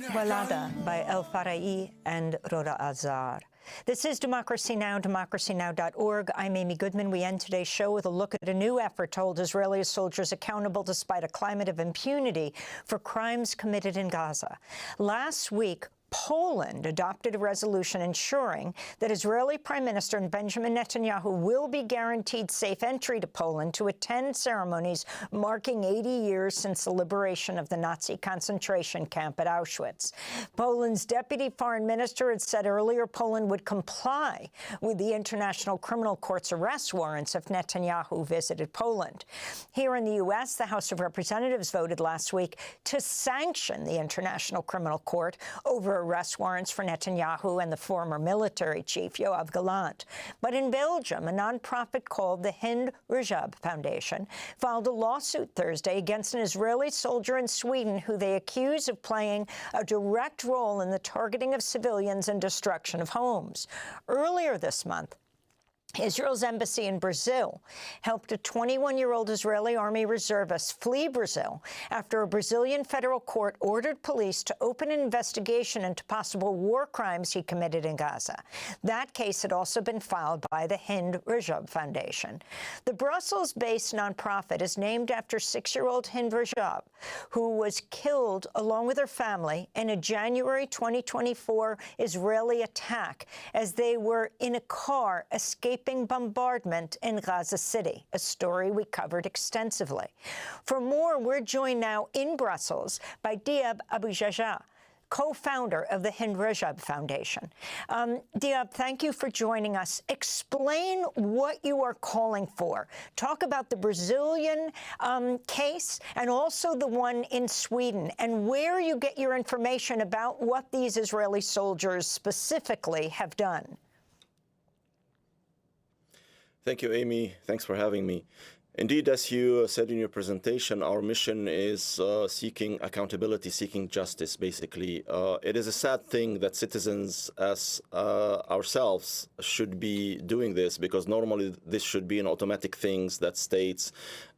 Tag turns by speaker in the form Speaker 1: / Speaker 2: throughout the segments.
Speaker 1: Walada by El Farai and Roda Azar. This is Democracy Now!, democracynow.org. I'm Amy Goodman. We end today's show with a look at a new effort to hold Israeli soldiers accountable despite a climate of impunity for crimes committed in Gaza. Last week, Poland adopted a resolution ensuring that Israeli Prime Minister Benjamin Netanyahu will be guaranteed safe entry to Poland to attend ceremonies marking 80 years since the liberation of the Nazi concentration camp at Auschwitz. Poland's deputy foreign minister had said earlier Poland would comply with the International Criminal Court's arrest warrants if Netanyahu visited Poland. Here in the U.S., the House of Representatives voted last week to sanction the International Criminal Court over arrest warrants for Netanyahu and the former military chief, Yoav Gallant. But in Belgium, a nonprofit called the Hind Rajab Foundation filed a lawsuit Thursday against an Israeli soldier in Sweden who they accuse of playing a direct role in the targeting of civilians and destruction of homes. Earlier this month, Israel's embassy in Brazil helped a 21-year-old Israeli army reservist flee Brazil after a Brazilian federal court ordered police to open an investigation into possible war crimes he committed in Gaza. That case had also been filed by the Hind Rajab Foundation. The Brussels-based nonprofit is named after 6-year-old Hind Rajab, who was killed along with her family in a January 2024 Israeli attack as they were in a car escaping bombardment in Gaza City, a story we covered extensively. For more, we're joined now in Brussels by Dyab Abou Jahjah, co-founder of the Hind Rajab Foundation. Dyab, thank you for joining us. Explain what you are calling for. Talk about the Brazilian case and also the one in Sweden and where you get your information about what these Israeli soldiers specifically have done.
Speaker 2: Thank you, Amy. Thanks for having me. Indeed, as you said in your presentation, our mission is seeking accountability, seeking justice, basically. It is a sad thing that citizens as ourselves should be doing this, because normally this should be an automatic thing that states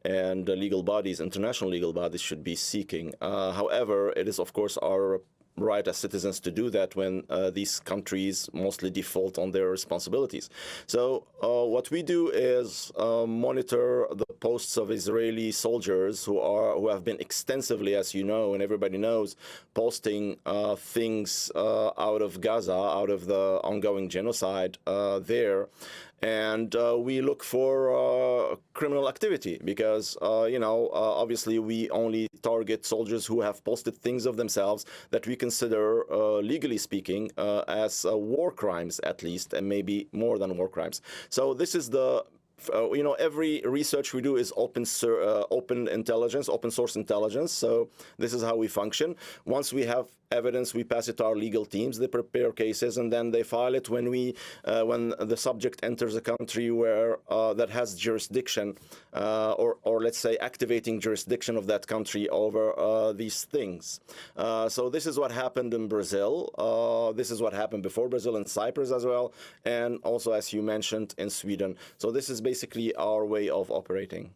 Speaker 2: and legal bodies, international legal bodies, should be seeking. However, it is, of course, our right as citizens to do that when these countries mostly default on their responsibilities. So what we do is monitor the posts of Israeli soldiers who have been extensively, as you know and everybody knows, posting things out of Gaza, out of the ongoing genocide there. And we look for criminal activity because, obviously we only target soldiers who have posted things of themselves that we consider, legally speaking, as war crimes at least, and maybe more than war crimes. So this is the every research we do is open intelligence, open source intelligence. So this is how we function. Once we have evidence, we pass it to our legal teams. They prepare cases, and then they file it when when the subject enters a country where that has jurisdiction, or let's say activating jurisdiction of that country over these things. So this is what happened in Brazil. This is what happened before Brazil and Cyprus as well, and also, as you mentioned, in Sweden. So this is basically our way of operating.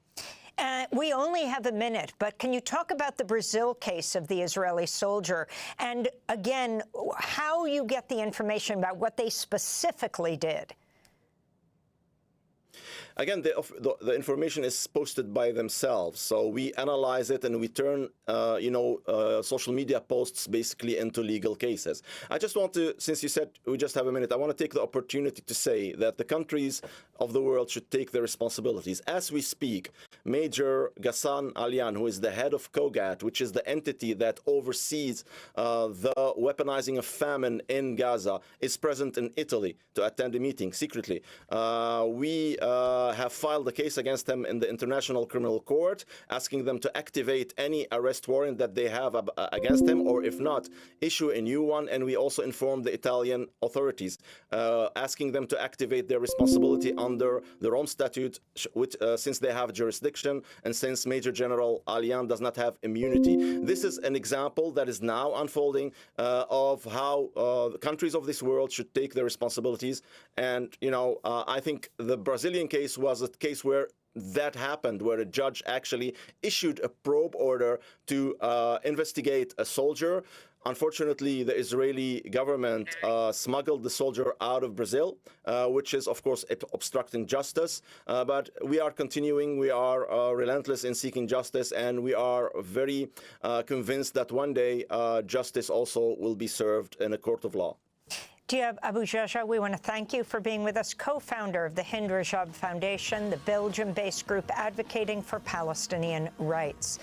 Speaker 1: We only have a minute, but can you talk about the Brazil case of the Israeli soldier and, again, how you get the information about what they specifically did?
Speaker 2: Again, the information is posted by themselves, so we analyze it and we turn, social media posts basically into legal cases. I just want to, since you said we just have a minute, I want to take the opportunity to say that the countries of the world should take their responsibilities. As we speak, Major Ghassan Alian, who is the head of COGAT, which is the entity that oversees the weaponizing of famine in Gaza, is present in Italy to attend a meeting secretly. We have filed a case against them in the International Criminal Court, asking them to activate any arrest warrant that they have against him, or if not, issue a new one. And we also informed the Italian authorities, asking them to activate their responsibility under the Rome Statute, which, since they have jurisdiction and since Major General Alian does not have immunity. This is an example that is now unfolding of how the countries of this world should take their responsibilities. And, I think the Brazilian case was a case where that happened, where a judge actually issued a probe order to investigate a soldier Unfortunately, the Israeli government smuggled the soldier out of Brazil, which is, of course, obstructing justice. But we are continuing. We are relentless in seeking justice, and we are very convinced that one day justice also will be served in a court of law.
Speaker 1: Dyab Abou Jahjah, we want to thank you for being with us, co-founder of the Hind Rajab Foundation, the Belgium-based group advocating for Palestinian rights.